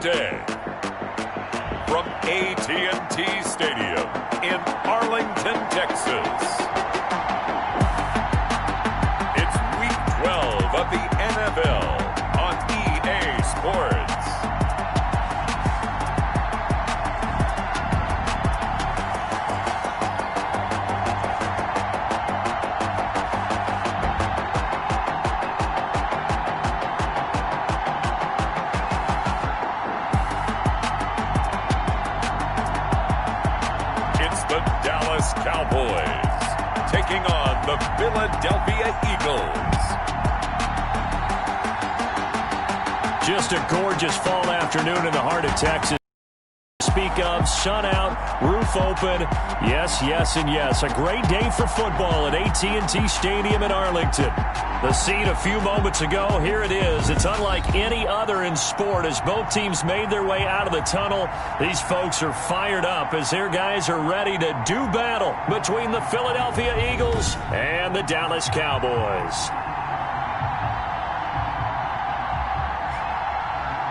day. From AT&T Stadium in Arlington, Texas. It's Week 12 of the NFL on EA Sports. Cowboys taking on the Philadelphia Eagles. Just a gorgeous fall afternoon in the heart of Texas. Speak of, sun out, roof open. Yes, yes, and yes. A great day for football at AT&T Stadium in Arlington. The scene a few moments ago, here it is. It's unlike any other in sport as both teams made their way out of the tunnel. These folks are fired up as their guys are ready to do battle between the Philadelphia Eagles and the Dallas Cowboys.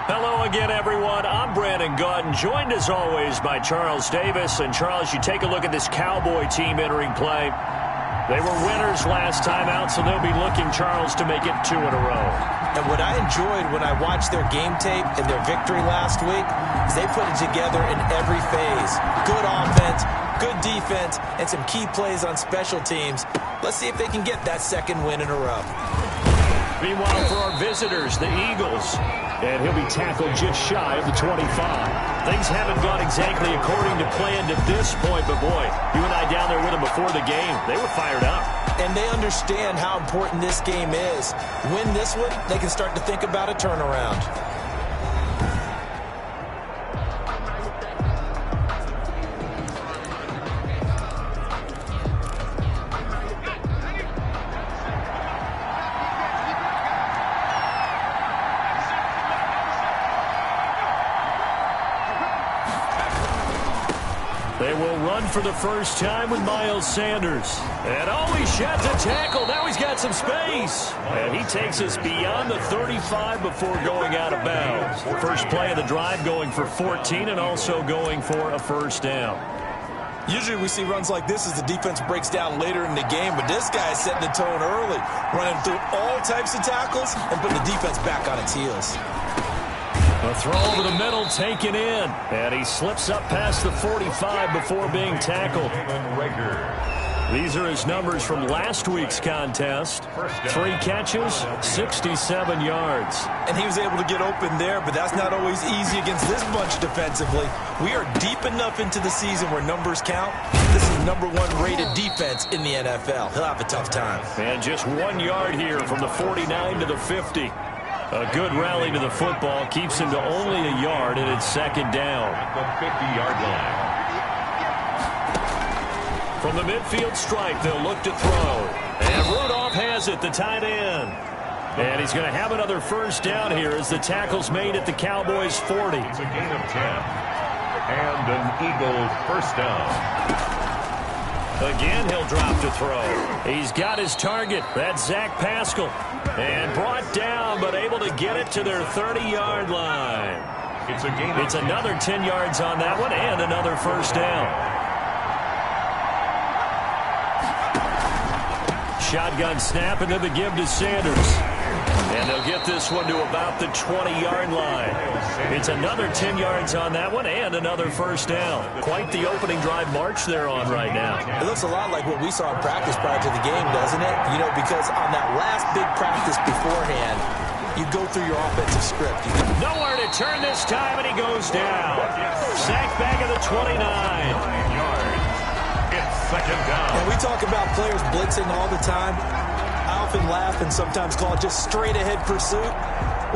Hello again, everyone. I'm Brandon Gautin, joined as always by Charles Davis. And Charles, you take a look at this Cowboy team entering play. They were winners last time out, so they'll be looking, Charles, to make it 2 in a row. And what I enjoyed when I watched their game tape and their victory last week is they put it together in every phase. Good offense, good defense, and some key plays on special teams. Let's see if they can get that second win in a row. Meanwhile, for our visitors, the Eagles. And he'll be tackled just shy of the 25. Things haven't gone exactly according to plan to this point, but boy, you and I down there with them before the game, they were fired up. And they understand how important this game is. Win this one, they can start to think about a turnaround. They will run for the first time with Miles Sanders. And he shot to tackle. Now he's got some space. And he takes us beyond the 35 before going out of bounds. First play of the drive going for 14 and also going for a first down. Usually we see runs like this as the defense breaks down later in the game, but this guy is setting the tone early, running through all types of tackles and putting the defense back on its heels. A throw over the middle taken in. And he slips up past the 45 before being tackled. These are his numbers from last week's contest. 3 catches, 67 yards. And he was able to get open there, but that's not always easy against this bunch defensively. We are deep enough into the season where numbers count. This is #1 rated defense in the NFL. He'll have a tough time. And just 1 yard here from the 49 to the 50. A good rally to the football keeps him to only a yard, and it's second down. At the 50-yard line. From the midfield stripe, they'll look to throw. And Rudolph has it, the tight end. And he's going to have another first down here as the tackle's made at the Cowboys' 40. It's a gain of 10. And an Eagle first down. Again, he'll drop to throw. He's got his target. That's Zach Pascal. And brought down, but able to get it to their 30-yard line. It's another 10 yards on that one and another first down. Shotgun snap and then the give to Sanders. And they'll get this one to about the 20-yard line. It's another 10 yards on that one and another first down. Quite the opening drive march they're on right now. It looks a lot like what we saw in practice prior to the game, doesn't it? You know, because on that last big practice beforehand, you go through your offensive script. Nowhere to turn this time, and he goes down. Sacked back at the 29. It's second down. And we talk about players blitzing all the time. I often laugh and sometimes call it just straight-ahead pursuit.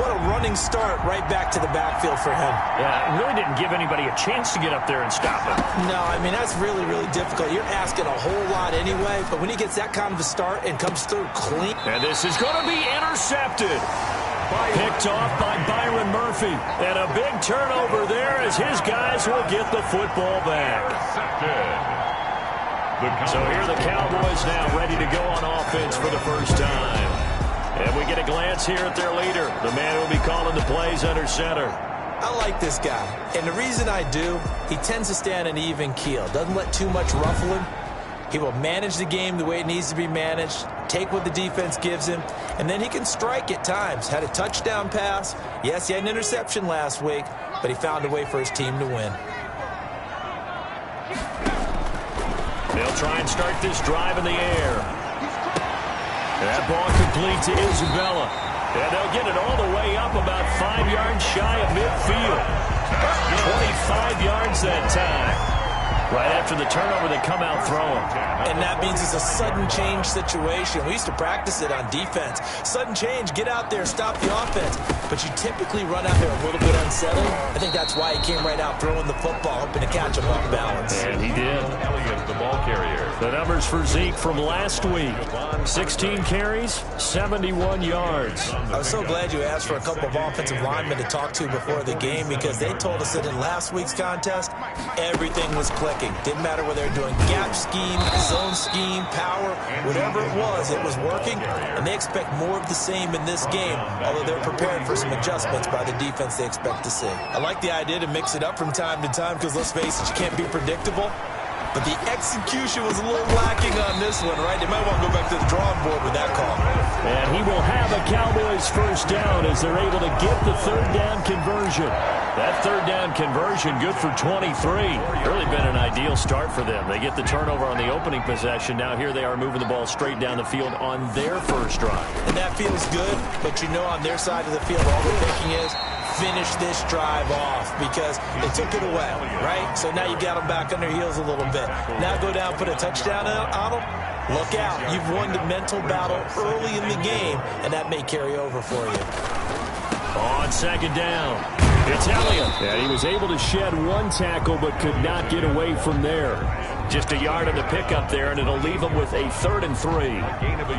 What a running start right back to the backfield for him. Yeah, it really didn't give anybody a chance to get up there and stop him. No, I mean, that's really, really difficult. You're asking a whole lot anyway, but when he gets that kind of a start and comes through clean. And this is going to be intercepted. Picked off by Byron Murphy. And a big turnover there as his guys will get the football back. So here are the Cowboys now ready to go on offense for the first time. And we get a glance here at their leader, the man who will be calling the plays under center. I like this guy, and the reason I do, he tends to stay on an even keel. Doesn't let too much ruffle him. He will manage the game the way it needs to be managed, take what the defense gives him, and then he can strike at times. Had a touchdown pass. Yes, he had an interception last week, but he found a way for his team to win. They'll try and start this drive in the air. That ball complete to Isabella. And they'll get it all the way up about 5 yards shy of midfield. 25 yards that time. Right after the turnover, they come out throwing. And that means it's a sudden change situation. We used to practice it on defense. Sudden change, get out there, stop the offense. But you typically run out there a little bit unsettled. I think that's why he came right out throwing the football, hoping to catch him off balance. And he did. Elliott, the ball carrier. The numbers for Zeke from last week. 16 carries, 71 yards. I was so glad you asked for a couple of offensive linemen to talk to before the game because they told us that in last week's contest, everything was clicking. Didn't matter whether they're doing gap scheme, zone scheme, power, whatever it was working, and they expect more of the same in this game, although they're prepared for some adjustments by the defense they expect to see. I like the idea to mix it up from time to time because, let's face it, you can't be predictable. But the execution was a little lacking on this one, right? They might want to go back to the drawing board with that call. And he will have a Cowboys first down as they're able to get the third down conversion. That third down conversion good for 23. Really been an ideal start for them. They get the turnover on the opening possession. Now here they are moving the ball straight down the field on their first drive. And that feels good, but you know on their side of the field all they're thinking is, finish this drive off because they took it away, right? So now you got them back on their heels a little bit. Now go down, put a touchdown on them. Look out. You've won the mental battle early in the game, and that may carry over for you. On second down, it's Elliott. And he was able to shed one tackle but could not get away from there. Just a yard on the pickup there, and it'll leave him with a 3rd and 3.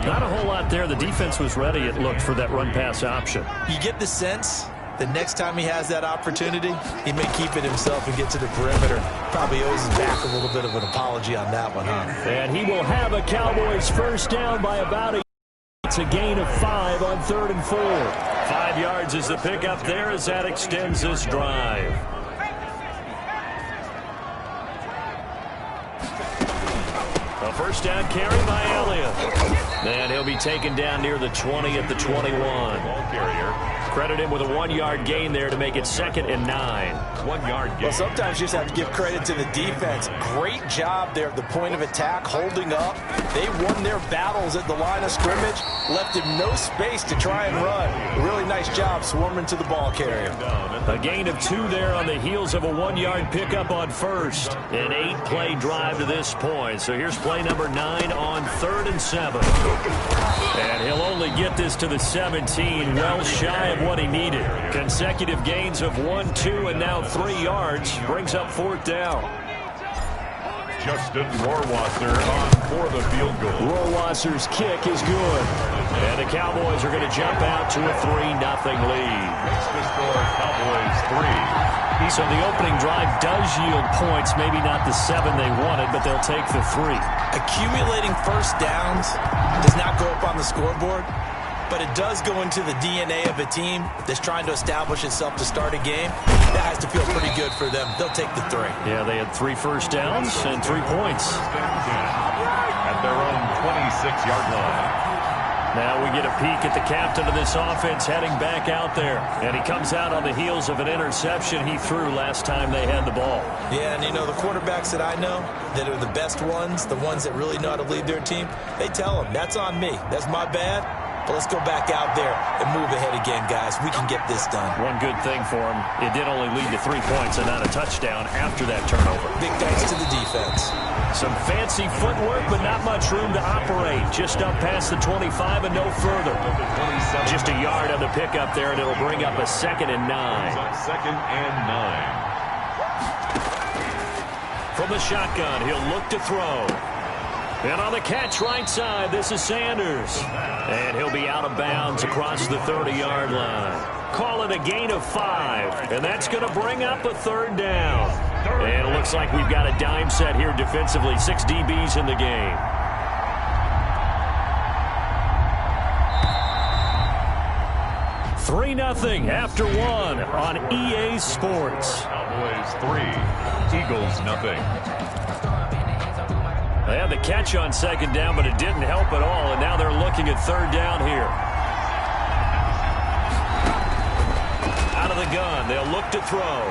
Not a whole lot there. The defense was ready, it looked, for that run-pass option. You get the sense the next time he has that opportunity, he may keep it himself and get to the perimeter. Probably owes his back a little bit of an apology on that one, huh? And he will have a Cowboys first down by about it's a gain of 5 on 3rd and 4. 5 yards is the pickup there as that extends this drive. A first down carry by Elliott. And he'll be taken down near the 20 at the 21. Ball carrier. Credit him with a 1-yard gain there to make it 2nd and 9. 1-yard gain. Well, sometimes you just have to give credit to the defense. Great job there at the point of attack, holding up. They won their battles at the line of scrimmage, left him no space to try and run. A really nice job swarming to the ball carrier. A gain of 2 there on the heels of a 1-yard pickup on first. An 8-play drive to this point. So here's play number 9 on 3rd and 7. And he'll only get this to the 17, well shy of what he needed. Consecutive gains of 1, 2, and now 3 yards brings up 4th down. Justin Rohrwasser on for the field goal. Rohrwasser's kick is good. And the Cowboys are going to jump out to a 3-0 lead. Makes the score Cowboys 3. So the opening drive does yield points, maybe not the 7 they wanted, but they'll take the 3. Accumulating first downs does not go up on the scoreboard, but it does go into the DNA of a team that's trying to establish itself to start a game. That has to feel pretty good for them. They'll take the 3. Yeah, they had 3 first downs and 3 points. At their own 26-yard line. Now we get a peek at the captain of this offense heading back out there. And he comes out on the heels of an interception he threw last time they had the ball. Yeah, and you know, the quarterbacks that I know that are the best ones, the ones that really know how to lead their team, they tell them, that's on me. That's my bad. But let's go back out there and move ahead again, guys. We can get this done. One good thing for him, it did only lead to 3 points and not a touchdown after that turnover. Big thanks to the defense. Some fancy footwork, but not much room to operate. Just up past the 25 and no further. Just a yard on the pickup there, and it'll bring up a 2nd and 9. 2nd and 9. From the shotgun, he'll look to throw. And on the catch right side, this is Sanders. And he'll be out of bounds across the 30-yard line. Call it a gain of 5. And that's going to bring up a 3rd down. And it looks like we've got a dime set here defensively. 6 DBs in the game. 3-0 after 1 on EA Sports. Cowboys 3, Eagles 0. They had the catch on second down, but it didn't help at all, and now they're looking at third down here. Out of the gun, they'll look to throw.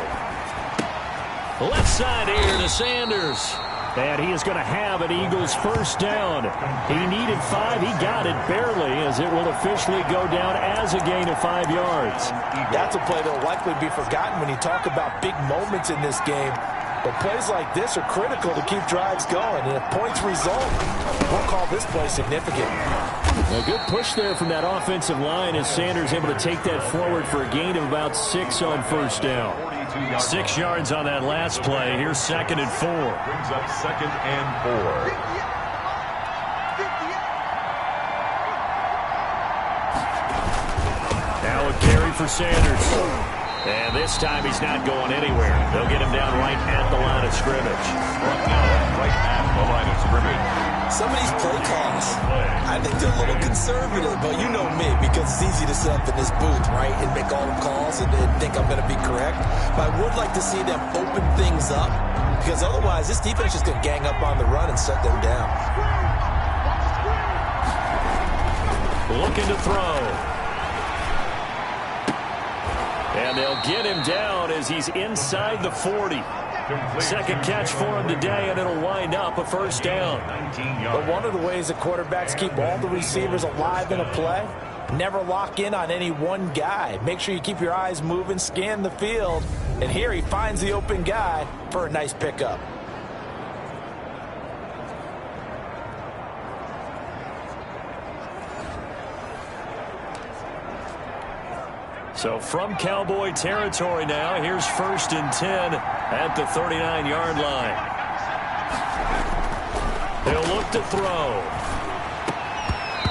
Left side here to Sanders. And he is going to have an Eagles first down. He needed 5. He got it barely, as it will officially go down as a gain of 5 yards. That's a play that will likely be forgotten when you talk about big moments in this game. But plays like this are critical to keep drives going. And if points result, we'll call this play significant. A good push there from that offensive line as Sanders able to take that forward for a gain of about 6 on first down. 6 yards on that last play. Here's 2nd and 4. Brings up 2nd and 4. Now a carry for Sanders. And this time he's not going anywhere. They'll get him down right at the line of scrimmage. Right at the line of scrimmage. Some of these play calls, I think they're a little conservative, but you know me, because it's easy to sit up in this booth, right, and make all the calls and think I'm going to be correct. But I would like to see them open things up, because otherwise this defense is going to gang up on the run and shut them down. Looking to throw. And they'll get him down as he's inside the 40. Second catch for him today, and it'll wind up a first down. But one of the ways that quarterbacks keep all the receivers alive in a play, never lock in on any one guy. Make sure you keep your eyes moving, scan the field. And here he finds the open guy for a nice pickup. So from Cowboy territory now, here's 1st and 10 at the 39-yard line. They'll look to throw.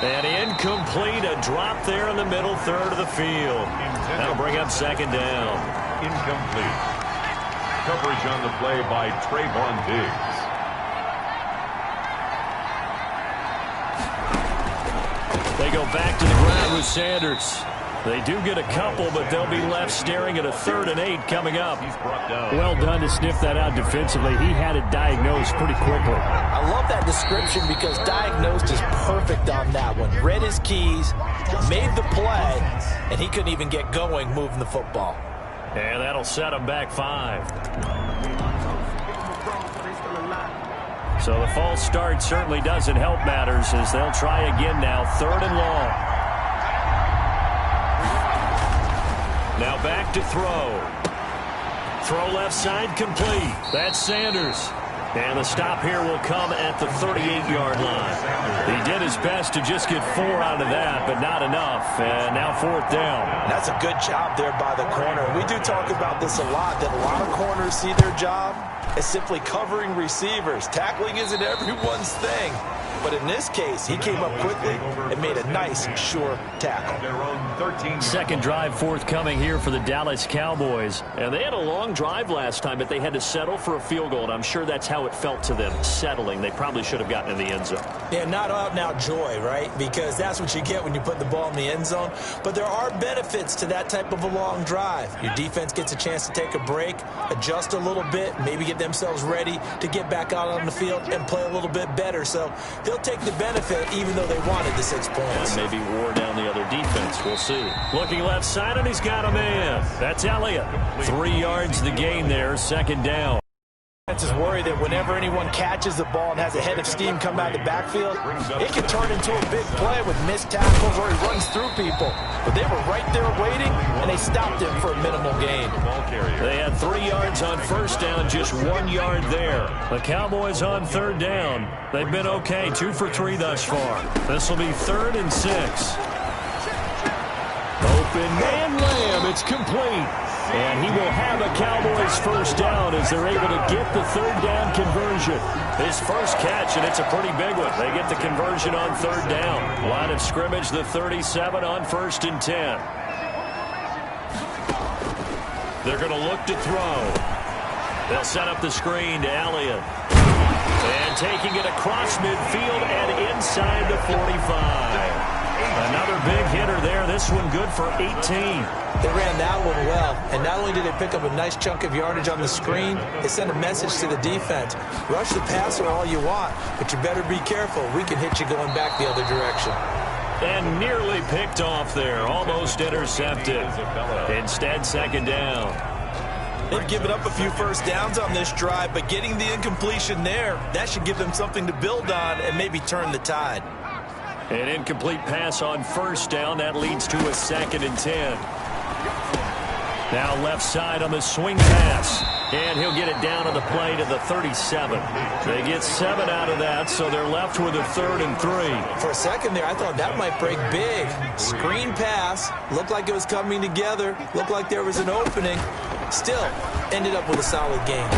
And incomplete, a drop there in the middle third of the field. That'll bring up 2nd down. Incomplete. Coverage on the play by Trayvon Diggs. They go back to the ground with Sanders. They do get a couple, but they'll be left staring at a 3rd and 8 coming up. Well done to sniff that out defensively. He had it diagnosed pretty quickly. I love that description because diagnosed is perfect on that one. Read his keys, made the play, and he couldn't even get going moving the football. And that'll set him back 5. So the false start certainly doesn't help matters as they'll try again now. 3rd and long. Now back to throw. Throw left side complete. That's Sanders. And the stop here will come at the 38-yard line. He did his best to just get 4 out of that, but not enough. And now 4th down. That's a good job there by the corner. We do talk about this a lot, that a lot of corners see their job as simply covering receivers. Tackling isn't everyone's thing. But in this case, he came up quickly and made a nice, sure tackle. 2nd drive forthcoming here for the Dallas Cowboys. And they had a long drive last time, but they had to settle for a field goal. And I'm sure that's how it felt to them, settling. They probably should have gotten in the end zone. Yeah, not out and out joy, right? Because that's what you get when you put the ball in the end zone. But there are benefits to that type of a long drive. Your defense gets a chance to take a break, adjust a little bit, maybe get themselves ready to get back out on the field and play a little bit better. So they'll take the benefit even though they wanted the 6 points. And maybe wore down the other defense. We'll see. Looking left side, and he's got a man. That's Elliott. 3 yards the gain there, 2nd down. Is worried that whenever anyone catches the ball and has a head of steam come out of the backfield, it can turn into a big play with missed tackles or he runs through people. But they were right there waiting, and they stopped him for a minimal gain. They had 3 yards on first down, just 1 yard there. The Cowboys on 3rd down. They've been okay, 2 for 3 thus far. This will be 3rd and 6. Open man Lamb, it's complete. And he will have a Cowboys first down as they're able to get the 3rd down conversion. His first catch, and it's a pretty big one. They get the conversion on 3rd down. Line of scrimmage, the 37 on 1st and 10. They're going to look to throw. They'll set up the screen to Elliott. And taking it across midfield and inside the 45. Another big hitter there. this one good for 18. They ran that one well, and not only did they pick up a nice chunk of yardage on the screen, they sent a message to the defense. Rush the passer all you want, but you better be careful. We can hit you going back the other direction. And nearly picked off there, almost intercepted. Instead, second down. They've given up a few first downs on this drive, but getting the incompletion there, that should give them something to build on and maybe turn the tide. An incomplete pass on first down. That leads to a 2nd and 10. Now left side on the swing pass. And he'll get it down on the play to the 37. They get 7 out of that, so they're left with a 3rd and 3. For a second there, I thought that might break big. Screen pass. Looked like it was coming together. Looked like there was an opening. Still, ended up with a solid game.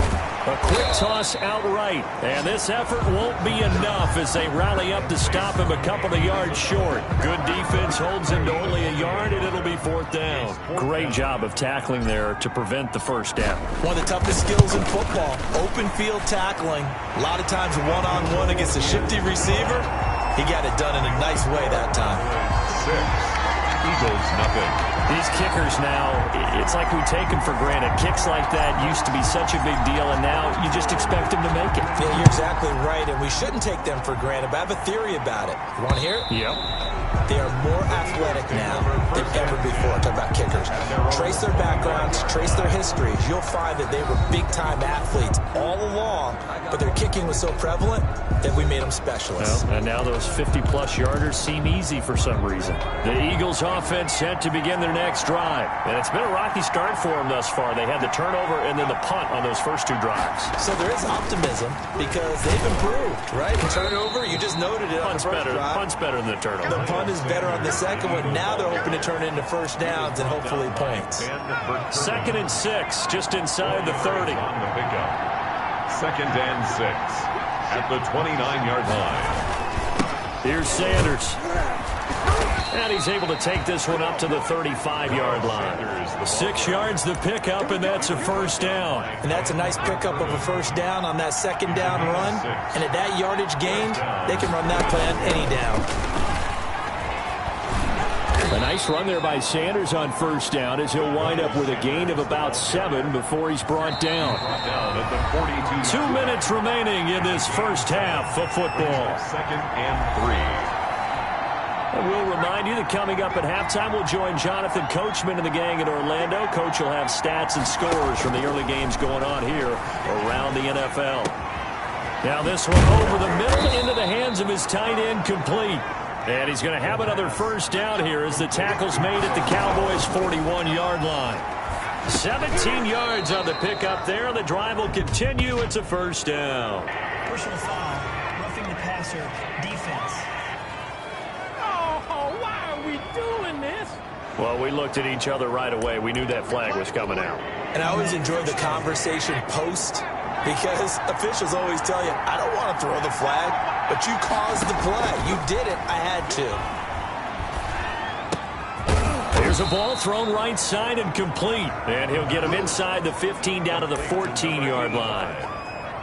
A quick toss outright, and this effort won't be enough as they rally up to stop him a couple of yards short. Good defense holds him to only a yard, and it'll be 4th down. Great job of tackling there to prevent the first down. One of the toughest skills in football, open field tackling. A lot of times one-on-one against a shifty receiver. He got it done in a nice way that time. 6. Eagles, nothing. These kickers now, it's like we take them for granted. Kicks like that used to be such a big deal, and now you just expect them to make it. Yeah, you're exactly right, and we shouldn't take them for granted, but I have a theory about it. You want to hear it? Yep. They are more athletic now than ever before. Talk about kickers. Trace their backgrounds, trace their histories. You'll find that they were big-time athletes all along, but their kicking was so prevalent that we made them specialists. Well, and now those 50-plus yarders seem easy for some reason. The Eagles offense set to begin their next drive. And it's been a rocky start for them thus far. They had the turnover and then the punt on those first 2 drives. So there is optimism because they've improved, right? The turnover, you just noted it on the first drive. Punt's better than the turnover. The punt is better on the second one. Now they're hoping to turn into first downs and hopefully points. 2nd and 6, just inside the 30. On the pickup. 2nd and 6 at the 29-yard line. Here's Sanders. And he's able to take this one up to the 35-yard line. 6 yards the pickup, and that's a first down. And that's a nice pickup of a first down on that second down run. And at that yardage gained, they can run that play on any down. A nice run there by Sanders on first down as he'll wind up with a gain of about 7 before he's brought down. 2 minutes remaining in this first half of football. 2nd and 3. And we'll remind you that coming up at halftime, we'll join Jonathan Coachman and the gang in Orlando. Coach will have stats and scores from the early games going on here around the NFL. Now this one over the middle into the hands of his tight end, complete. And he's going to have another first down here as the tackle's made at the Cowboys' 41-yard line. 17 yards on the pickup there. The drive will continue. It's a first down. Personal foul, roughing the passer, defense. Why are we doing this? Well, we looked at each other right away. We knew that flag was coming out. And I always enjoy the conversation post because officials always tell you, I don't want to throw the flag, but you caused the play. You did it. I had to. There's a ball thrown right side and complete. And he'll get him inside the 15 down to the 14-yard line.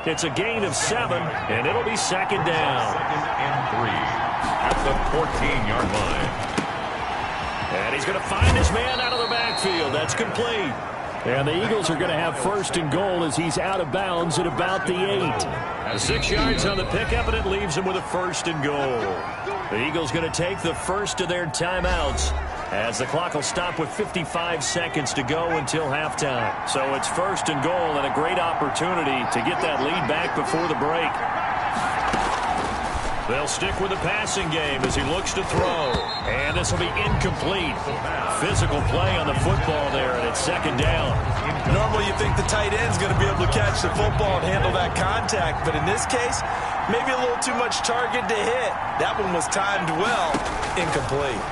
It's a gain of 7, and it'll be second down. 2nd and 3. At the 14-yard line. And he's going to find his man out of the backfield. That's complete. And the Eagles are going to have first and goal as he's out of bounds at about the 8. 6 yards on the pickup, and it leaves him with a first and goal. The Eagles going to take the first of their timeouts as the clock will stop with 55 seconds to go until halftime. So it's first and goal and a great opportunity to get that lead back before the break. They'll stick with the passing game as he looks to throw. And this will be incomplete. Physical play on the football there, and it's second down. Normally you think the tight end's going to be able to catch the football and handle that contact, but in this case, maybe a little too much target to hit. That one was timed well. Incomplete.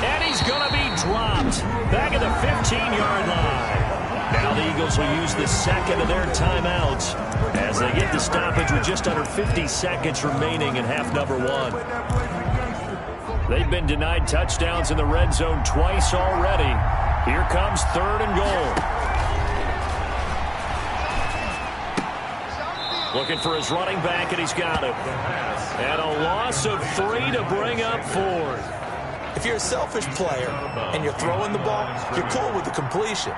And he's going to be dropped back at the 15-yard line. Now the Eagles will use the second of their timeouts as they get the stoppage with just under 50 seconds remaining in half number 1. They've been denied touchdowns in the red zone twice already. Here comes third and goal. Looking for his running back, and he's got it. And a loss of 3 to bring up 4. If you're a selfish player and you're throwing the ball, you're cool with the completion.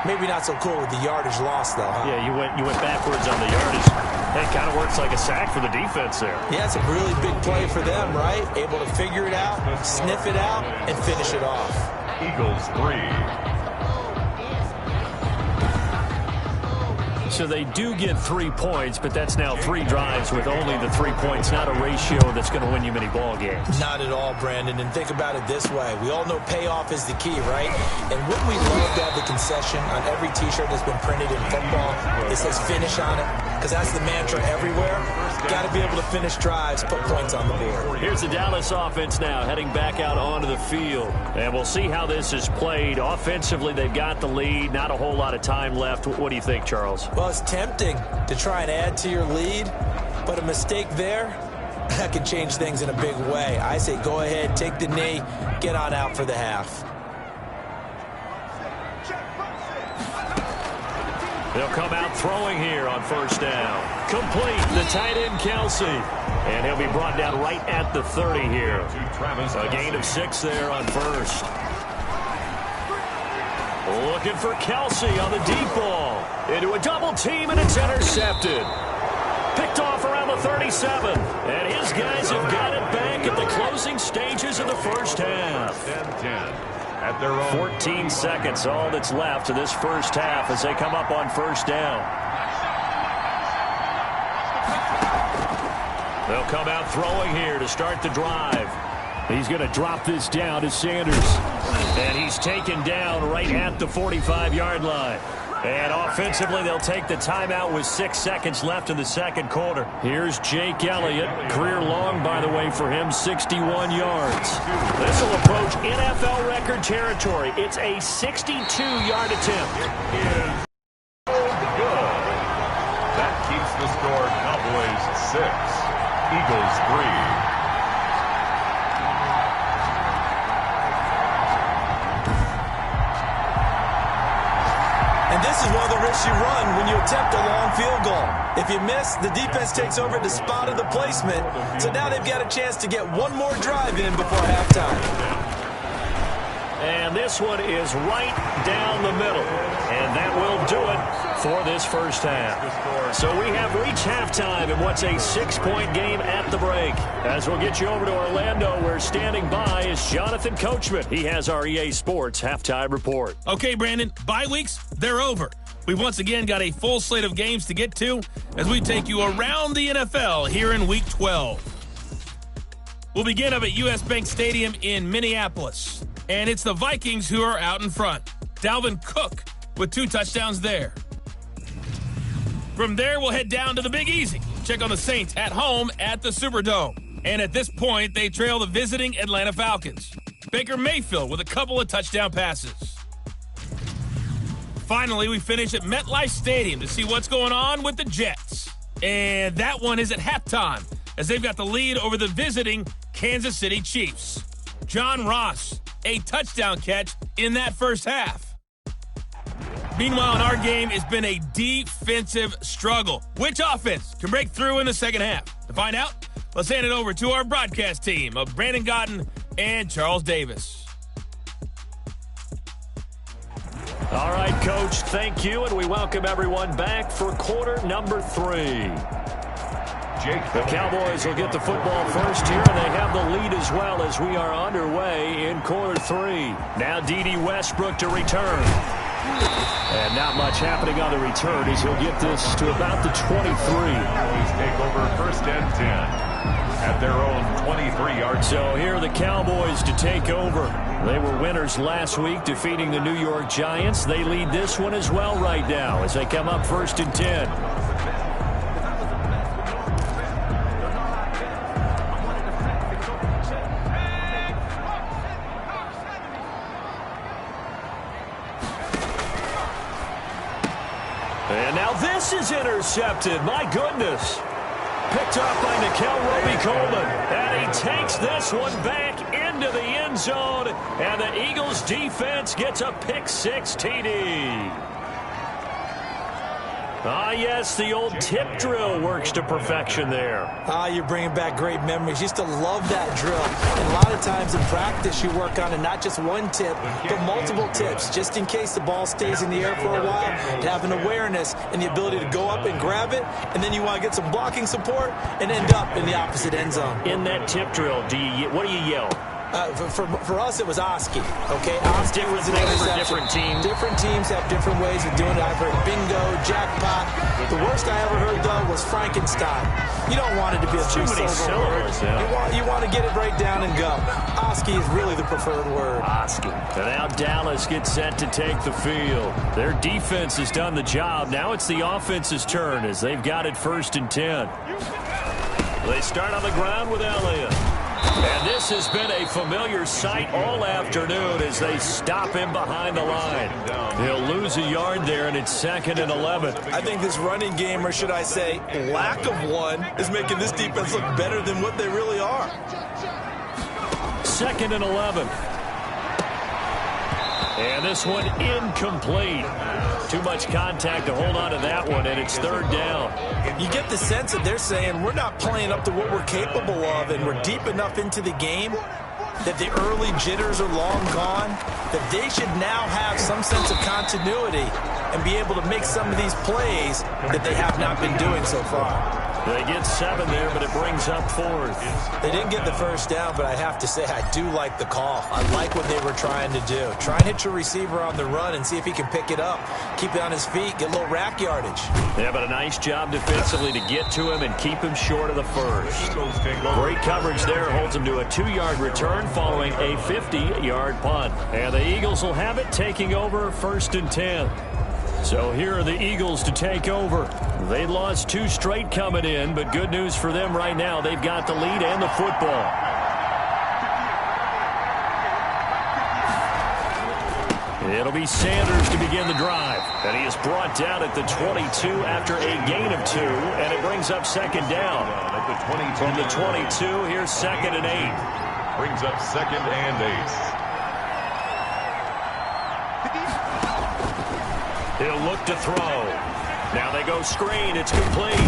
Maybe not so cool with the yardage loss, though, huh? Yeah, you went backwards on the yardage. That kind of works like a sack for the defense there. Yeah, it's a really big play for them, right? Able to figure it out, sniff it out, and finish it off. Eagles 3. So they do get 3 points, but that's now 3 drives with only the 3 points, not a ratio that's going to win you many ball games. Not at all, Brandon. And think about it this way. We all know payoff is the key, right? And wouldn't we love to have the concession on every T-shirt that's been printed in football? It says finish on it, because that's the mantra everywhere. Got to be able to finish drives, put points on the board. Here's the Dallas offense now, heading back out onto the field. And we'll see how this is played. Offensively, they've got the lead. Not a whole lot of time left. What do you think, Charles? Well, it's tempting to try and add to your lead, but a mistake there, that can change things in a big way. I say go ahead, take the knee, get on out for the half. They'll come out throwing here on first down. Complete, the tight end, Kelsey. And he'll be brought down right at the 30 here. A gain of 6 there on first. Looking for Kelsey on the deep ball. Into a double team, and it's intercepted. Picked off around the 37. And his guys have got it back at the closing stages of the first half. 10-10. At their own 14 seconds, all that's left of this first half as they come up on first down. They'll come out throwing here to start the drive. He's going to drop this down to Sanders. And he's taken down right at the 45-yard line. And offensively, they'll take the timeout with 6 seconds left in the second quarter. Here's Jake Elliott. Career long, by the way, for him, 61 yards. This will approach NFL record territory. It's a 62-yard attempt. It is good. That keeps the score Cowboys 6, Eagles 3. And this is one of the risks you run when you attempt a long field goal. If you miss, the defense takes over at the spot of the placement. So now they've got a chance to get one more drive in before halftime. And this one is right down the middle. And that will do it for this first half. So we have reached halftime in what's a 6-point game at the break. As we'll get you over to Orlando, where standing by is Jonathan Coachman. He has our EA Sports halftime report. Okay, Brandon, bye weeks, they're over. We've once again got a full slate of games to get to as we take you around the NFL here in Week 12. We'll begin up at US Bank Stadium in Minneapolis. And it's the Vikings who are out in front. Dalvin Cook with 2 touchdowns there. From there, we'll head down to the Big Easy. Check on the Saints at home at the Superdome. And at this point, they trail the visiting Atlanta Falcons. Baker Mayfield with a couple of touchdown passes. Finally, we finish at MetLife Stadium to see what's going on with the Jets. And that one is at halftime, as they've got the lead over the visiting Kansas City Chiefs. John Ross, a touchdown catch in that first half. Meanwhile, in our game, it's been a defensive struggle. Which offense can break through in the second half? To find out, let's hand it over to our broadcast team of Brandon Godden and Charles Davis. All right, Coach, thank you, and we welcome everyone back for quarter number 3. The Cowboys will get the football first here, and they have the lead as well as we are underway in quarter 3. Now D.D. Westbrook to return. And not much happening on the return as he'll get this to about the 23. Cowboys take over first and 10 at their own 23-yard. So here are the Cowboys to take over. They were winners last week, defeating the New York Giants. They lead this one as well right now as they come up first and 10. And now this is intercepted. My goodness. Picked up by Nikel Roby-Coleman. And he takes this one back into the end zone. And the Eagles defense gets a pick 6 TD. Ah, yes, the old tip drill works to perfection there. Ah, you're bringing back great memories. Used to love that drill. And a lot of times in practice, you work on it, not just one tip, but multiple tips, just in case the ball stays in the air for a while, to have an awareness and the ability to go up and grab it, and then you want to get some blocking support and end up in the opposite end zone. In that tip drill, what do you yell? For us, it was Oski. Okay, Oski was an interception. Different teams. Different teams have different ways of doing it. I've heard bingo, jackpot. The worst I ever heard, though, was Frankenstein. You don't want it to be a too many syllables. You want to get it right down and go. Oski is really the preferred word. Oski. And now Dallas gets set to take the field. Their defense has done the job. Now it's the offense's turn as they've got it 1st and 10. They start on the ground with Elliott. And this has been a familiar sight all afternoon as they stop him behind the line. He'll lose a yard there, and it's 2nd and 11. I think this running game, or should I say lack of one, is making this defense look better than what they really are. 2nd and 11. And this one incomplete. Too much contact to hold on to that one, and it's 3rd down. You get the sense that they're saying we're not playing up to what we're capable of, and we're deep enough into the game that the early jitters are long gone, that they should now have some sense of continuity and be able to make some of these plays that they have not been doing so far. They get 7 there, but it brings up 4th. They didn't get the 1st down, but I have to say I do like the call. I like what they were trying to do. Try and hit your receiver on the run and see if he can pick it up. Keep it on his feet, get a little rack yardage. Yeah, but a nice job defensively to get to him and keep him short of the 1st. Great coverage there, holds him to a 2-yard return following a 50-yard punt. And the Eagles will have it, taking over 1st and 10. So here are the Eagles to take over. They lost 2 straight coming in, but good news for them right now. They've got the lead and the football. It'll be Sanders to begin the drive. And he is brought down at the 22 after a gain of 2, and it brings up 2nd down. From the 22, here's 2nd and 8. Brings up 2nd and 8. He'll look to throw. Now they go screen. It's complete.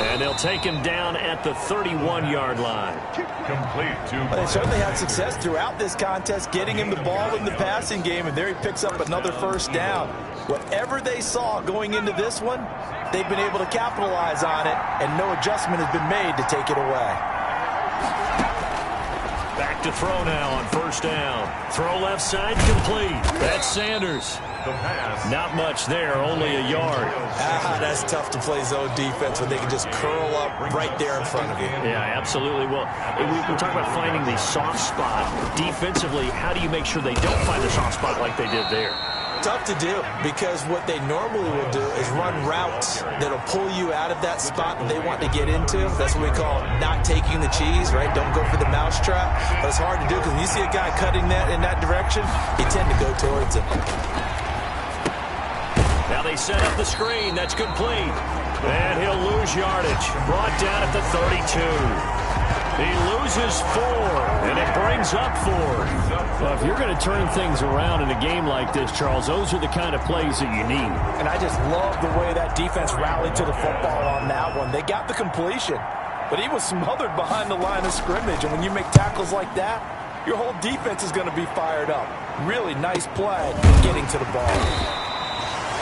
And they'll take him down at the 31-yard line. Complete to. They certainly had success throughout this contest, getting him the ball in the passing game, and there he picks up another 1st down. Whatever they saw going into this one, they've been able to capitalize on it, and no adjustment has been made to take it away. Back to throw now on 1st down. Throw left side, complete. That's Sanders. The pass. Not much there, only a yard. That's tough to play zone defense when they can just curl up right there in front of you. Yeah, absolutely. Well, we talk about finding the soft spot. Defensively, how do you make sure they don't find the soft spot like they did there? Tough to do, because what they normally will do is run routes that'll pull you out of that spot that they want to get into. That's what we call not taking the cheese, right? Don't go for the mousetrap. But it's hard to do because when you see a guy cutting that in that direction, you tend to go towards it. Now they set up the screen. That's complete. And he'll lose yardage. Brought down at the 32. He loses 4, and it brings up 4. Well, if you're going to turn things around in a game like this, Charles, those are the kind of plays that you need. And I just love the way that defense rallied to the football on that one. They got the completion, but he was smothered behind the line of scrimmage. And when you make tackles like that, your whole defense is going to be fired up. Really nice play getting to the ball.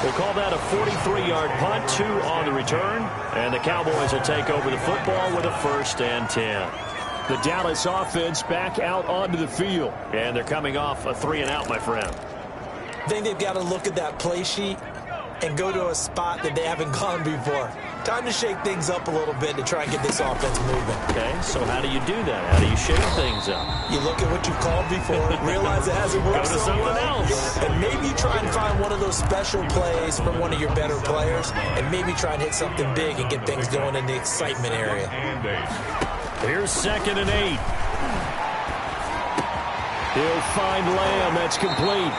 We'll call that a 43-yard punt, 2 on the return. And the Cowboys will take over the football with a 1st and 10. The Dallas offense back out onto the field. And they're coming off a 3-and-out, my friend. I think they've got to look at that play sheet and go to a spot that they haven't gone before. Time to shake things up a little bit to try and get this offense moving. Okay, so how do you do that? How do you shake things up? You look at what you've called before, realize it hasn't worked Go to so something well, else. and maybe try and find one of those special plays from one of your better players, and maybe try and hit something big and get things going in the excitement area. Here's 2nd and 8. He'll find Lamb. That's complete.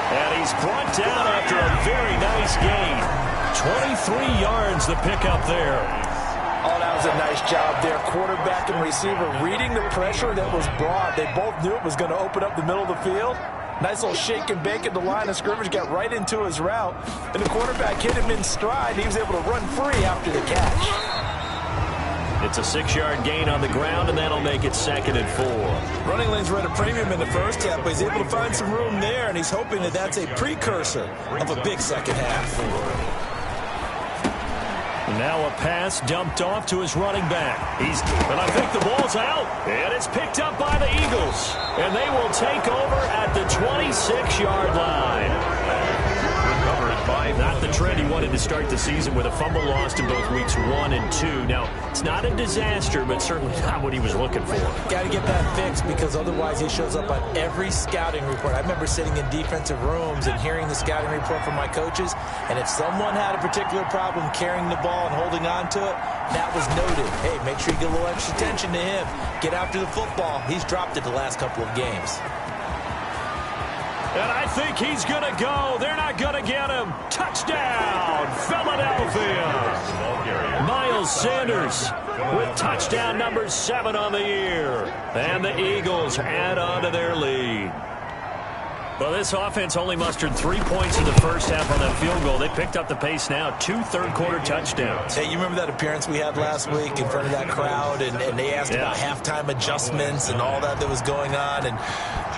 And he's brought down after a very nice gain. 23 yards the pickup there. Oh, that was a nice job there. Quarterback and receiver reading the pressure that was brought. They both knew it was going to open up the middle of the field, Nice little shake and bake at the line of scrimmage, got right into his route, and the quarterback hit him in stride. He was able to run free after the catch. It's a 6-yard gain on the ground, and that'll make it 2nd and 4. Running lanes were at a premium in the first half, but he's able to find some room there, and he's hoping that that's a precursor of a big second half. Now a pass dumped off to his running back. And I think the ball's out, and it's picked up by the Eagles. And they will take over at the 26-yard line. Not the trend he wanted to start the season with a fumble lost in both weeks 1 and 2. Now, it's not a disaster, but certainly not what he was looking for. Got to get that fixed because otherwise he shows up on every scouting report. I remember sitting in defensive rooms and hearing the scouting report from my coaches, and if someone had a particular problem carrying the ball and holding on to it, that was noted. Hey, make sure you get a little extra attention to him. Get after the football. He's dropped it the last couple of games. And I think he's going to go. They're not going to get him. Touchdown, Philadelphia. Miles Sanders with touchdown number 7 on the year. And the Eagles add on to their lead. Well, this offense only mustered 3 points in the first half on that field goal. They picked up the pace now. 2 third-quarter touchdowns. Hey, you remember that appearance we had last week in front of that crowd, and they asked about halftime adjustments and all that was going on. And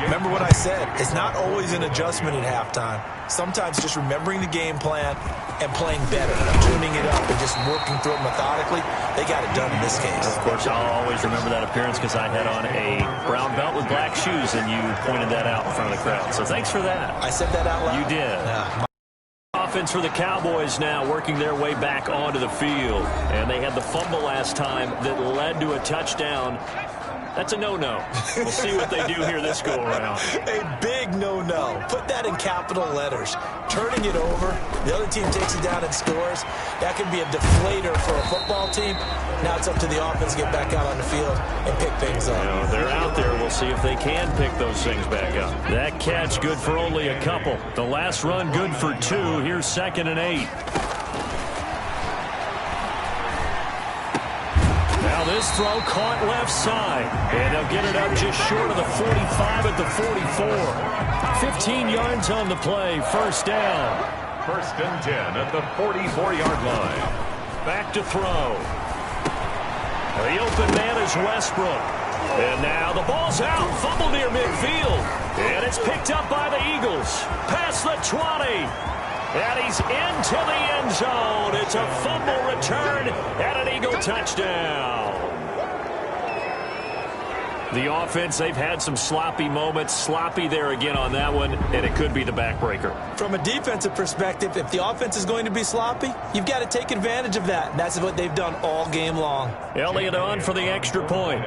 remember what I said. It's not always an adjustment at halftime. Sometimes just remembering the game plan and playing better, tuning it up and just working through it methodically. They got it done in this case. Of course, I'll always remember that appearance because I had on a brown belt with black shoes, and you pointed that out in front of the crowd. So thanks for that. I said that out loud? You did. Yeah. Offense for the Cowboys now working their way back onto the field. And they had the fumble last time that led to a touchdown. That's a no-no. We'll see what they do here this go-around. A big no-no. Put that in capital letters. Turning it over, the other team takes it down and scores. That can be a deflator for a football team. Now it's up to the offense to get back out on the field and pick things up. They're out there. We'll see if they can pick those things back up. That catch good for only a couple. The last run good for 2. Here's 2nd and 8. Now this throw caught left side. And they'll get it up just short of the 45 at the 44. 15 yards on the play. First down. 1st and 10 at the 44-yard line. Back to throw. The open man is Westbrook. And now the ball's out. Fumble near midfield. And it's picked up by the Eagles. Past the 20. And he's into the end zone. It's a fumble return and an Eagle touchdown. The offense, they've had some sloppy moments. Sloppy there again on that one, and it could be the backbreaker. From a defensive perspective, if the offense is going to be sloppy, you've got to take advantage of that. And that's what they've done all game long. Elliott on for the extra point.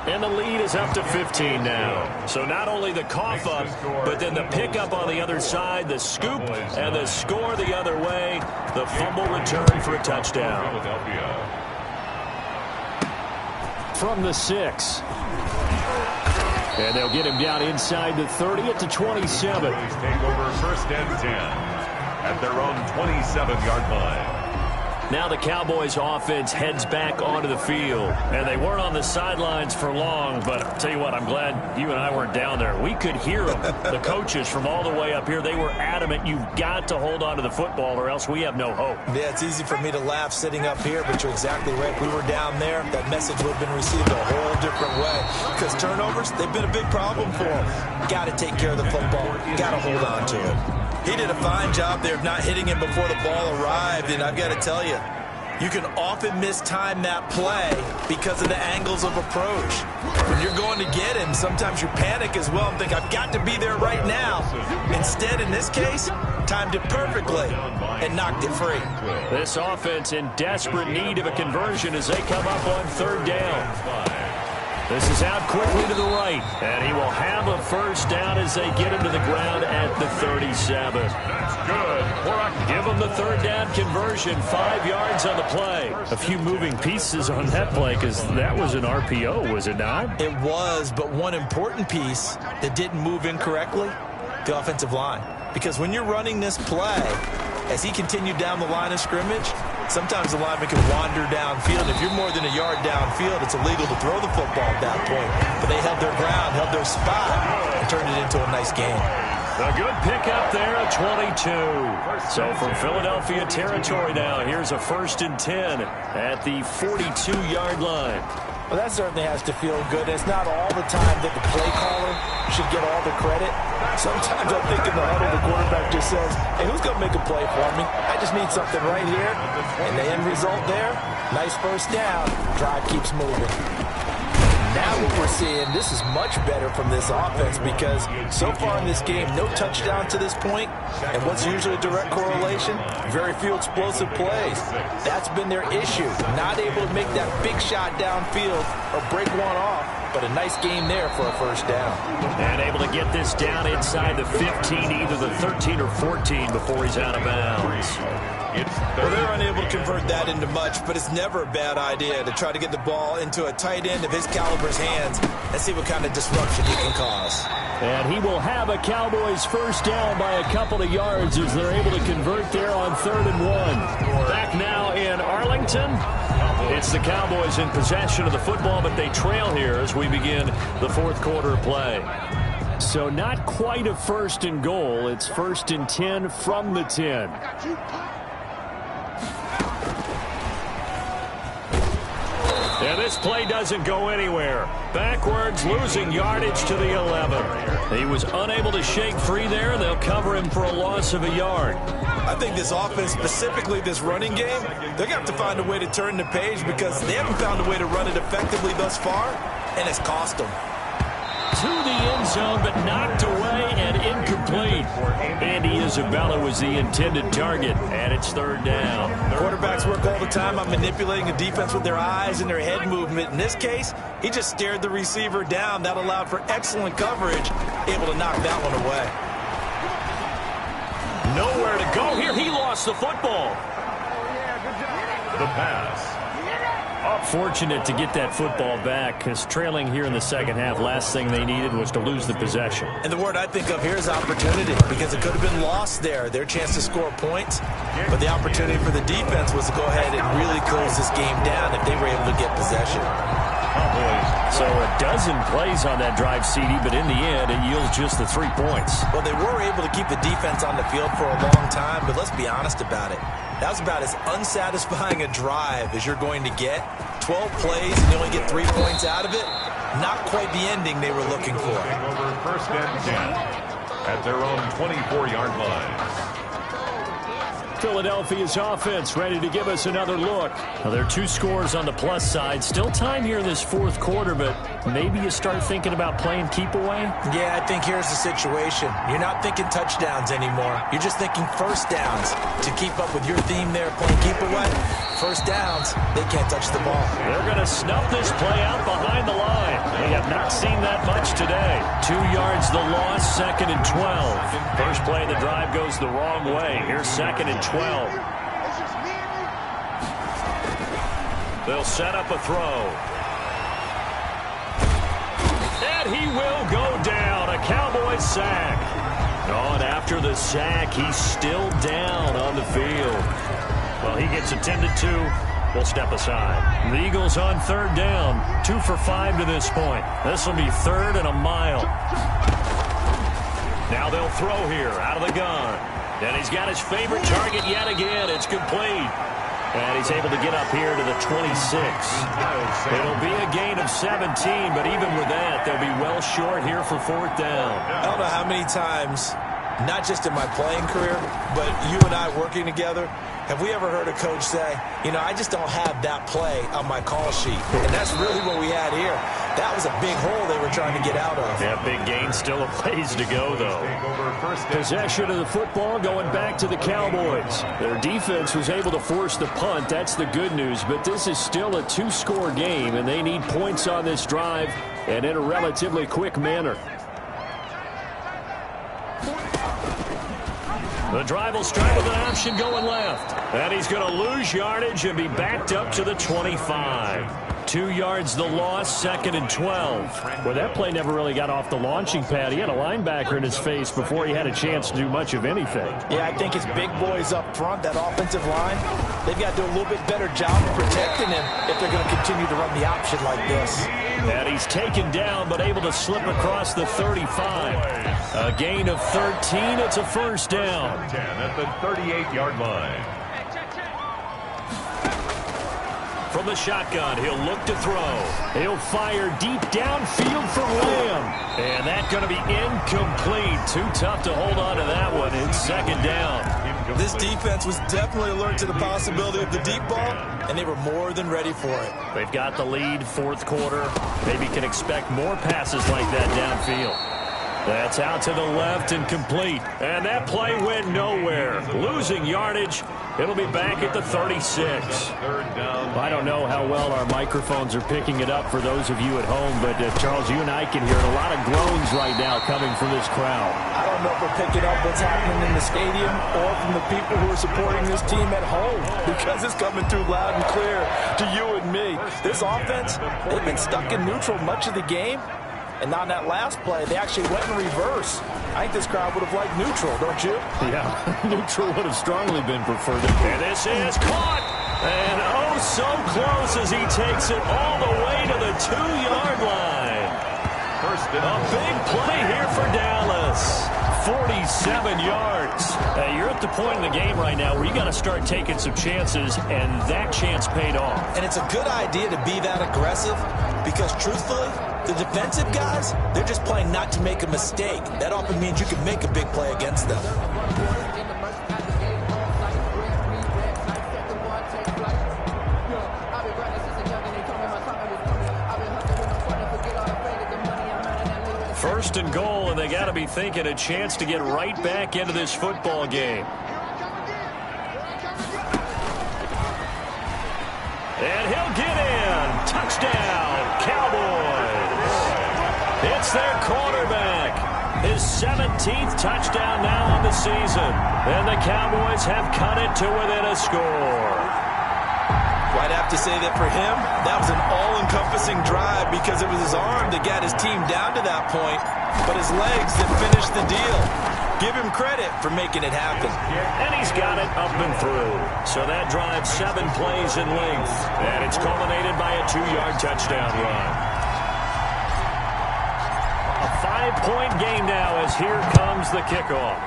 And the lead is up to 15 now. So not only the cough up, but then the pickup on the other side, the scoop, and the score the other way. The fumble return for a touchdown. From the 6. And they'll get him down inside the 30 at the 27. Take over 1st and 10 at their own 27-yard line. Now the Cowboys offense heads back onto the field. And they weren't on the sidelines for long, but I'll tell you what, I'm glad you and I weren't down there. We could hear them. The coaches from all the way up here, they were adamant, you've got to hold on to the football or else we have no hope. Yeah, it's easy for me to laugh sitting up here, but you're exactly right. If we were down there, that message would have been received a whole different way. Because turnovers, they've been a big problem for them. Got to take care of the football. Got to hold on to it. He did a fine job there of not hitting him before the ball arrived, and I've got to tell you, you can often mistime that play because of the angles of approach. When you're going to get him, sometimes you panic as well and think, I've got to be there right now. Instead, in this case, timed it perfectly and knocked it free. This offense in desperate need of a conversion as they come up on 3rd down. This is out quickly to the right, and he will have a first down as they get him to the ground at the 37. That's good. Give him the 3rd down conversion, 5 yards on the play. A few moving pieces on that play because that was an RPO, was it not? It was, but one important piece that didn't move incorrectly, the offensive line. Because when you're running this play, as he continued down the line of scrimmage, sometimes the lineman can wander downfield. If you're more than a yard downfield, it's illegal to throw the football at that point. But they held their ground, held their spot, and turned it into a nice game. A good pickup there at 22. So from Philadelphia territory now, here's a 1st and 10 at the 42-yard line. Well, that certainly has to feel good. It's not all the time that the play caller should get all the credit. Sometimes I think in the huddle, the quarterback just says, hey, who's going to make a play for me? I just need something right here. And the end result there, nice first down. Drive keeps moving. Now what we're seeing, this is much better from this offense because so far in this game, no touchdown to this point. And what's usually a direct correlation? Very few explosive plays. That's been their issue. Not able to make that big shot downfield or break one off. But a nice game there for a first down. And able to get this down inside the 15, either the 13 or 14 before he's out of bounds. Well, they're unable to convert that into much, but it's never a bad idea to try to get the ball into a tight end of his caliber's hands and see what kind of disruption he can cause. And he will have a Cowboys first down by a couple of yards as they're able to convert there on 3rd and 1. Back now in Arlington. It's the Cowboys in possession of the football, but they trail here as we begin the 4th quarter play. So not quite a 1st and goal. It's 1st and 10 from the 10. And this play doesn't go anywhere. Backwards, losing yardage to the 11. He was unable to shake free there, and they'll cover him for a loss of a yard. I think this offense, specifically this running game, they're going to have to find a way to turn the page because they haven't found a way to run it effectively thus far, and it's cost them. To the end zone, but knocked away and incomplete. Andy Isabella was the intended target, and it's 3rd down. Quarterbacks work all the time on manipulating a defense with their eyes and their head movement. In this case, he just stared the receiver down. That allowed for excellent coverage, able to knock that one away. Nowhere to go here. He lost the football. The pass. Fortunate to get that football back because trailing here in the second half, last thing they needed was to lose the possession. And the word I think of here is opportunity because it could have been lost there, their chance to score points. But the opportunity for the defense was to go ahead and really close this game down if they were able to get possession. So a dozen plays on that drive, CD, but in the end, it yields just the 3 points. Well, they were able to keep the defense on the field for a long time, but let's be honest about it. That was about as unsatisfying a drive as you're going to get. 12 plays and you only get 3 points out of it. Not quite the ending they were looking for. Over 1st and 10 at their own 24-yard line. Philadelphia's offense ready to give us another look. Well, there are 2 scores on the plus side. Still time here in this 4th quarter, but maybe you start thinking about playing keep away? Yeah, I think here's the situation. You're not thinking touchdowns anymore. You're just thinking first downs. To keep up with your theme there, playing keep away, first downs, they can't touch the ball. They're going to snuff this play out behind the line. We have not seen that much today. 2 yards the loss, 2nd and 12. First play of the drive goes the wrong way. Here's 2nd and 12. They'll set up a throw. And he will go down. A Cowboys sack. Oh, and after the sack, he's still down on the field. Well, he gets attended to. We'll step aside. The Eagles on 3rd down. 2 for 5 to this point. This will be 3rd and a mile. Now they'll throw here out of the gun. And he's got his favorite target yet again. It's complete. And he's able to get up here to the 26. It'll be a gain of 17, but even with that, they'll be well short here for 4th down. I don't know how many times, not just in my playing career, but you and I working together, have we ever heard a coach say, you know, I just don't have that play on my call sheet. And that's really what we had here. That was a big hole they were trying to get out of. Yeah, big gain, still a ways to go, though. Possession of the football going back to the Cowboys. Their defense was able to force the punt. That's the good news. But this is still a 2-score game, and they need points on this drive and in a relatively quick manner. The drive will start with an option going left. And he's going to lose yardage and be backed up to the 25. 2 yards the loss, 2nd and 12. Well, that play never really got off the launching pad. He had a linebacker in his face before he had a chance to do much of anything. Yeah, I think his big boys up front, that offensive line, they've got to do a little bit better job of protecting him if they're going to continue to run the option like this. And he's taken down but able to slip across the 35. A gain of 13. It's a first down. 10 at the 38-yard line. From the shotgun, he'll look to throw. He'll fire deep downfield for Lamb. And that's going to be incomplete. Too tough to hold on to that one. It's 2nd down. This defense was definitely alert to the possibility of the deep ball, and they were more than ready for it. They've got the lead, 4th quarter. Maybe can expect more passes like that downfield. That's out to the left and complete. And that play went nowhere. Losing yardage. It'll be back at the 36. I don't know how well our microphones are picking it up for those of you at home, but Charles, you and I can hear a lot of groans right now coming from this crowd. I don't know if we're picking up what's happening in the stadium or from the people who are supporting this team at home, because it's coming through loud and clear to you and me. This offense, they've been stuck in neutral much of the game. And on that last play, they actually went in reverse. I think this crowd would have liked neutral, don't you? Yeah, neutral would have strongly been preferred. And this is caught. And oh, so close as he takes it all the way to the 2-yard line. A big play here for Dallas. 47 yards. You're at the point in the game right now where you got to start taking some chances, and that chance paid off. And it's a good idea to be that aggressive because, truthfully, the defensive guys, they're just playing not to make a mistake. That often means you can make a big play against them. First and goal, and they got to be thinking a chance to get right back into this football game. And he'll get in. Touchdown, Cowboys. It's their quarterback. His 17th touchdown now on the season. And the Cowboys have cut it to within a score. I'd have to say that for him, that was an all-encompassing drive because it was his arm that got his team down to that point, but his legs that finished the deal. Give him credit for making it happen. And he's got it up and through. So that drive 7 plays in length. And it's culminated by a 2-yard touchdown run. A 5-point game now as here comes the kickoff.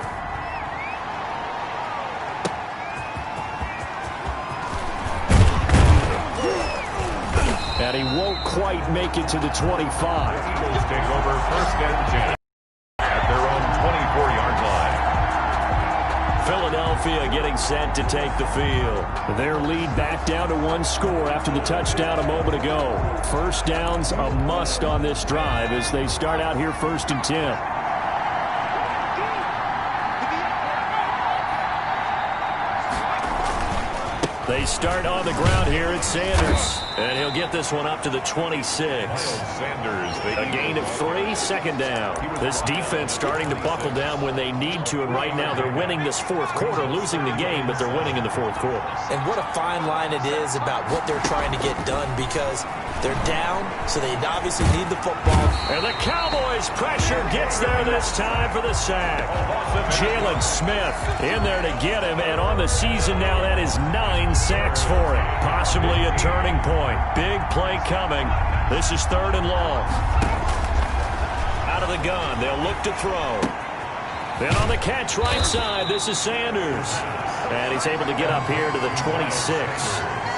And he won't quite make it to the 25. Eagles take over 1st and 10 at their own 24-yard line. Philadelphia getting set to take the field. Their lead back down to 1 score after the touchdown a moment ago. First down's a must on this drive as they start out here 1st and 10. They start on the ground here at Sanders. And he'll get this one up to the 26. Sanders, A gain of 3, 2nd down. This defense starting to buckle down when they need to, and right now they're winning this 4th quarter, losing the game, but they're winning in the 4th quarter. And what a fine line it is about what they're trying to get done because they're down, so they obviously need the football. And the Cowboys pressure gets there this time for the sack. Jalen Smith in there to get him, and on the season now that is 9 sacks for him. Possibly a turning point. Big play coming. This is 3rd and long. Out of the gun, they'll look to throw. Then on the catch right side, this is Sanders. And he's able to get up here to the 26.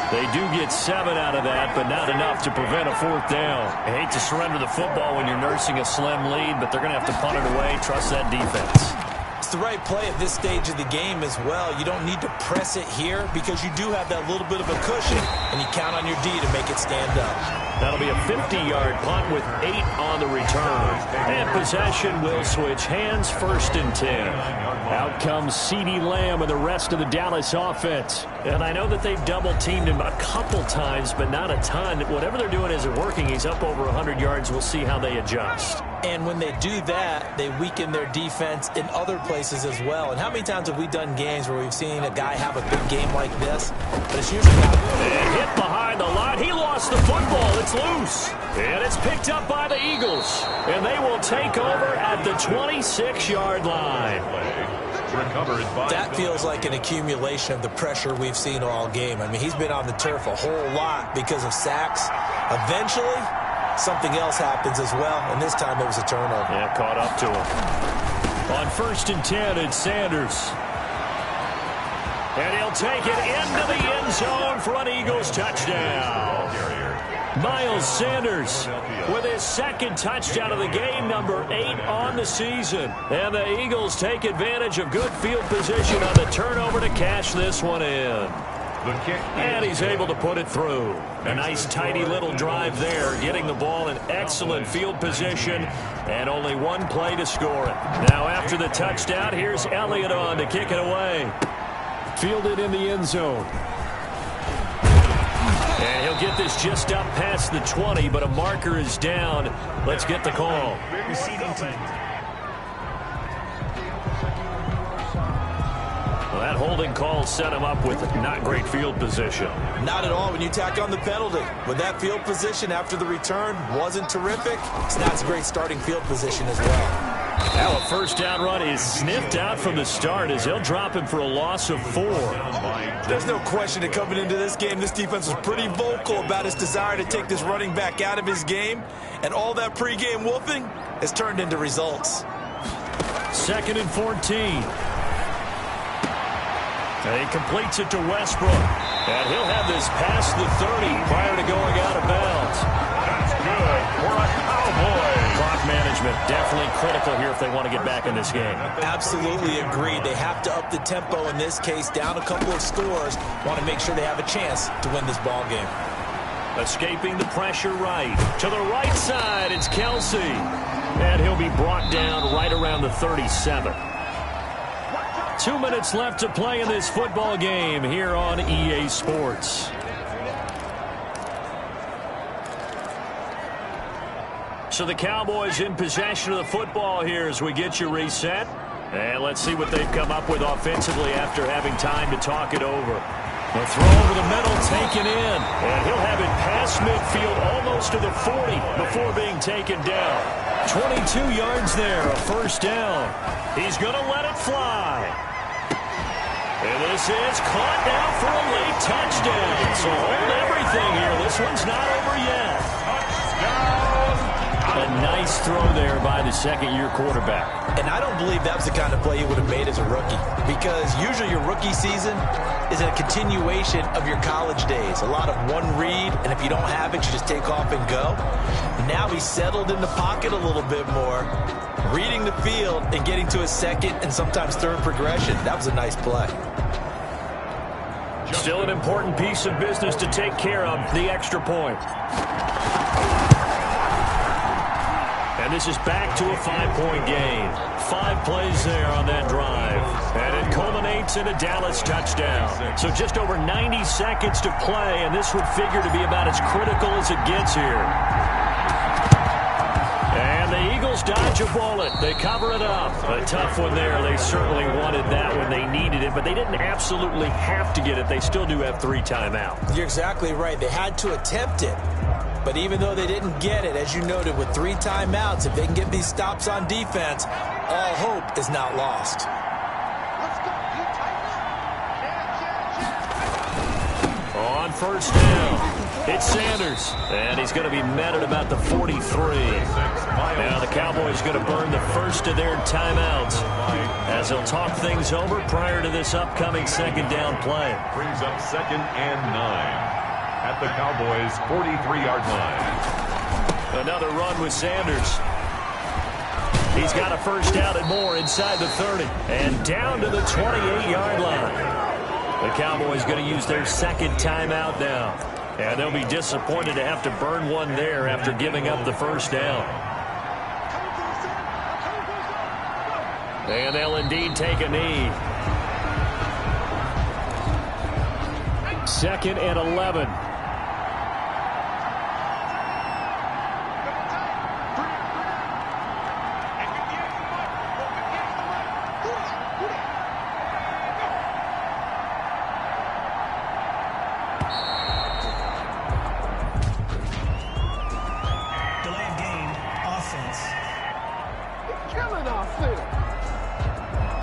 They do get 7 out of that, but not enough to prevent a 4th down. I hate to surrender the football when you're nursing a slim lead, but they're going to have to punt it away. Trust that defense. It's the right play at this stage of the game as well. You don't need to press it here because you do have that little bit of a cushion, and you count on your D to make it stand up. That'll be a 50-yard punt with 8 on the return. And possession will switch hands, 1st and 10. Out comes CeeDee Lamb and the rest of the Dallas offense. And I know that they've double-teamed him a couple times, but not a ton. Whatever they're doing isn't working. He's up over 100 yards. We'll see how they adjust. And when they do that, they weaken their defense in other places as well. And how many times have we done games where we've seen a guy have a big game like this? But it's usually not. And hit behind the line. He lost the football. loose. And it's picked up by the Eagles. And they will take over at the 26-yard line. That feels like an accumulation of the pressure we've seen all game. I mean, he's been on the turf a whole lot because of sacks. Eventually, something else happens as well, and this time it was a turnover. Yeah, caught up to him. On 1st and 10, it's Sanders. And he'll take it into the end zone for an Eagles touchdown. Miles Sanders with his 2nd touchdown of the game, number 8 on the season. And the Eagles take advantage of good field position on the turnover to cash this one in. And he's able to put it through. A nice, tidy little drive there, getting the ball in excellent field position, and only one play to score it. Now, after the touchdown, here's Elliott on to kick it away. Fielded in the end zone. And he'll get this just up past the 20, but a marker is down. Let's get the call. Receiving team. Well, that holding call set him up with not great field position. Not at all when you tack on the penalty. With that field position after the return wasn't terrific. It's not a great starting field position as well. Now a 1st down run is sniffed out from the start as they'll drop him for a loss of 4. There's no question that coming into this game, this defense was pretty vocal about its desire to take this running back out of his game. And all that pregame wolfing has turned into results. 2nd and 14. And he completes it to Westbrook. And he'll have this past the 30 prior to going out of bounds. That's good for a Cowboy. Clock management definitely critical here if they want to get back in this game. Absolutely agreed. They have to up the tempo in this case, down a couple of scores. Want to make sure they have a chance to win this ball game. Escaping the pressure right. To the right side, it's Kelsey. And he'll be brought down right around the 37. 2 minutes left to play in this football game here on EA Sports. So the Cowboys in possession of the football here as we get you reset. And let's see what they've come up with offensively after having time to talk it over. The throw over the middle taken in. And he'll have it past midfield almost to the 40 before being taken down. 22 yards there, a 1st down. He's going to let it fly. And this is caught now for a late touchdown. So hold everything here. This one's not over yet. A nice throw there by the 2nd-year quarterback. And I don't believe that was the kind of play he would have made as a rookie. Because usually your rookie season is a continuation of your college days. A lot of one read, and if you don't have it, you just take off and go. Now he's settled in the pocket a little bit more, reading the field and getting to his 2nd and sometimes 3rd progression. That was a nice play. Still an important piece of business to take care of, the extra point. And this is back to a 5-point game. 5 plays there on that drive. And it culminates in a Dallas touchdown. So just over 90 seconds to play, and this would figure to be about as critical as it gets here. And the Eagles dodge a bullet. They cover it up. A tough one there. They certainly wanted that when they needed it, but they didn't absolutely have to get it. They still do have 3 timeouts. You're exactly right. They had to attempt it. But even though they didn't get it, as you noted, with 3 timeouts, if they can get these stops on defense, all hope is not lost. On 1st down, it's Sanders. And he's going to be met at about the 43. Now the Cowboys going to burn the first of their timeouts as they'll talk things over prior to this upcoming 2nd down play. Brings up 2nd and 9. At the Cowboys' 43-yard line. Another run with Sanders. He's got a 1st down and more inside the 30. And down to the 28-yard line. The Cowboys going to use their 2nd timeout now. And they'll be disappointed to have to burn one there after giving up the 1st down. And they'll indeed take a knee. 2nd and 11.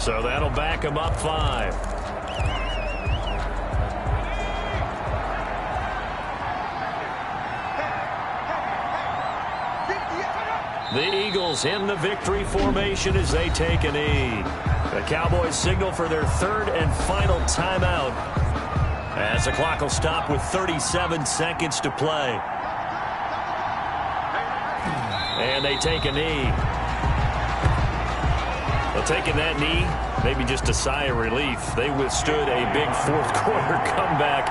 So that'll back them up 5. The Eagles in the victory formation as they take a knee. The Cowboys signal for their third and final timeout as the clock will stop with 37 seconds to play. And they take a knee. Well, taking that knee, maybe just a sigh of relief. They withstood a big fourth-quarter comeback.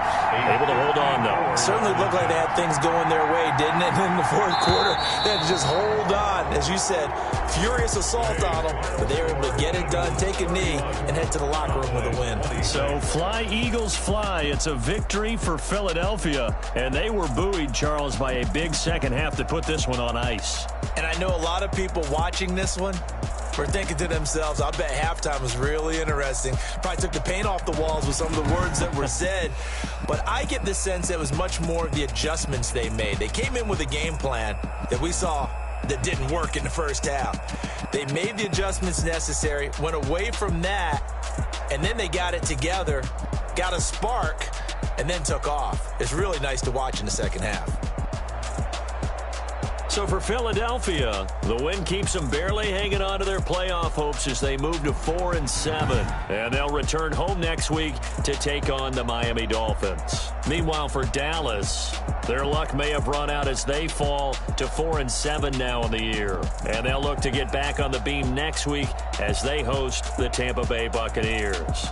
Able to hold on, though. It certainly looked like they had things going their way, didn't it? In the fourth quarter, they had to just hold on. As you said, furious assault on them, but they were able to get it done, take a knee, and head to the locker room with a win. So fly, Eagles, fly. It's a victory for Philadelphia. And they were buoyed, Charles, by a big second half to put this one on ice. And I know a lot of people watching this one were thinking to themselves, I bet halftime was really interesting. Probably took the paint off the walls with some of the words that were said. But I get the sense that it was much more of the adjustments they made. They came in with a game plan that we saw that didn't work in the first half. They made the adjustments necessary, went away from that, and then they got it together, got a spark, and then took off. It's really nice to watch in the second half. So for Philadelphia, the win keeps them barely hanging on to their playoff hopes as they move to 4-7. And they'll return home next week to take on the Miami Dolphins. Meanwhile, for Dallas, their luck may have run out as they fall to 4-7 now in the year. And they'll look to get back on the beam next week as they host the Tampa Bay Buccaneers.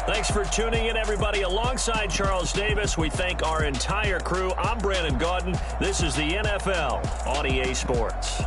Thanks for tuning in, everybody. Alongside Charles Davis, we thank our entire crew. I'm Brandon Gaudin. This is the NFL on EA Sports.